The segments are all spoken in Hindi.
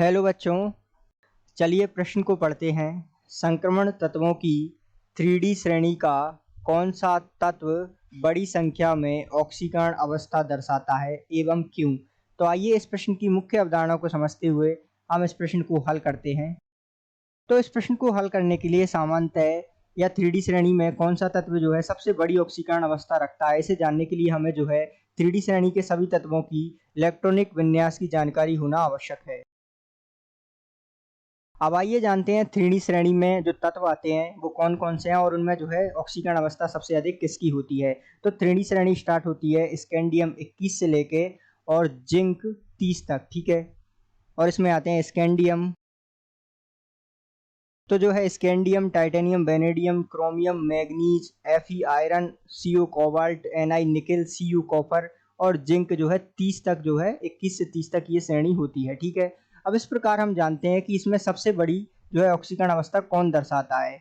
हेलो बच्चों, चलिए प्रश्न को पढ़ते हैं। संक्रमण तत्वों की 3D श्रेणी का कौन सा तत्व बड़ी संख्या में ऑक्सीकरण अवस्था दर्शाता है एवं क्यों? तो आइए इस प्रश्न की मुख्य अवधारणा को समझते हुए हम इस प्रश्न को हल करते हैं। तो इस प्रश्न को हल करने के लिए सामान्यतः या 3D श्रेणी में कौन सा तत्व जो है सबसे बड़ी ऑक्सीकरण अवस्था रखता है, इसे जानने के लिए हमें जो है 3D श्रेणी के सभी तत्वों की इलेक्ट्रॉनिक विन्यास की जानकारी होना आवश्यक है। अब आइए जानते हैं 3D श्रेणी में जो तत्व आते हैं वो कौन कौन से हैं और उनमें जो है ऑक्सीकरण अवस्था सबसे अधिक किसकी होती है। तो 3D श्रेणी स्टार्ट होती है स्कैंडियम 21 से लेके और जिंक 30 तक, ठीक है। और इसमें आते हैं स्कैंडियम, तो जो है scandium, titanium, vanadium, chromium, manganese, Fe iron, Co cobalt, Ni nickel, Cu copper और जिंक जो है 30 तक, जो है 21 से 30 तक ये श्रेणी होती है, ठीक है। अब इस प्रकार हम जानते हैं कि इसमें सबसे बड़ी जो है ऑक्सीकरण अवस्था कौन दर्शाता है।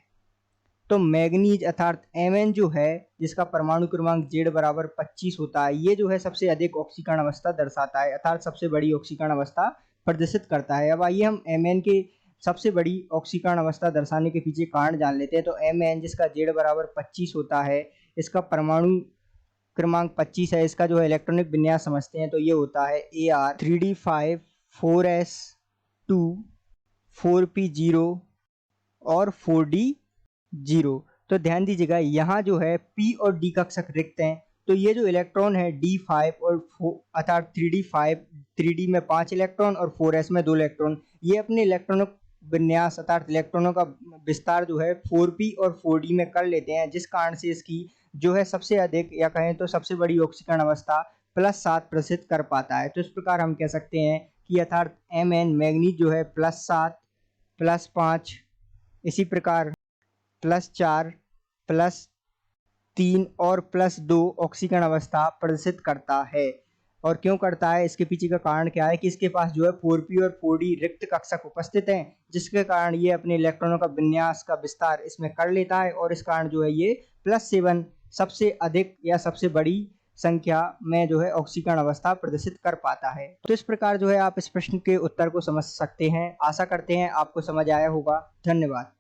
तो मैग्नीज अर्थात Mn जो है, जिसका परमाणु क्रमांक Z बराबर 25 होता है, ये जो है सबसे अधिक ऑक्सीकरण अवस्था दर्शाता है अर्थात सबसे बड़ी ऑक्सीकरण अवस्था प्रदर्शित करता है। अब आइए हम Mn के सबसे बड़ी ऑक्सीकरण अवस्था दर्शाने के पीछे कारण जान लेते हैं। तो Mn जिसका Z बराबर 25 होता है, इसका परमाणु क्रमांक 25 है, इसका जो है इलेक्ट्रॉनिक विन्यास समझते हैं तो ये होता है Ar 3d5 4s2 4p0 और 4d0। तो ध्यान दीजिएगा यहाँ जो है p और d कक्षक रिक्त हैं, तो ये जो इलेक्ट्रॉन है d5 और अर्थात 3d5, 3d में 5 इलेक्ट्रॉन और 4s में 2 इलेक्ट्रॉन, ये अपने इलेक्ट्रॉनों विन्यास अर्थात इलेक्ट्रॉनों का विस्तार जो है 4p और 4d में कर लेते हैं, जिस कारण से इसकी जो है सबसे अधिक या कहें तो सबसे बड़ी ऑक्सीकरण अवस्था +7 प्रदर्शित कर पाता है। तो इस प्रकार हम कह सकते हैं कि अर्थात Mn मैग्नीज जो है +7 +5, इसी प्रकार +4 +3 और +2 ऑक्सीकरण अवस्था प्रदर्शित करता है। और क्यों करता है, इसके पीछे का कारण क्या है कि इसके पास जो है 4p और 4d रिक्त कक्षक उपस्थित हैं, जिसके कारण ये अपने इलेक्ट्रॉनों का विन्यास का विस्तार इसमें कर लेता है और इस कारण जो है ये +7 सबसे अधिक या सबसे बड़ी संख्या में जो है ऑक्सीकरण अवस्था प्रदर्शित कर पाता है। तो इस प्रकार जो है आप इस प्रश्न के उत्तर को समझ सकते हैं। आशा करते हैं आपको समझ आया होगा। धन्यवाद।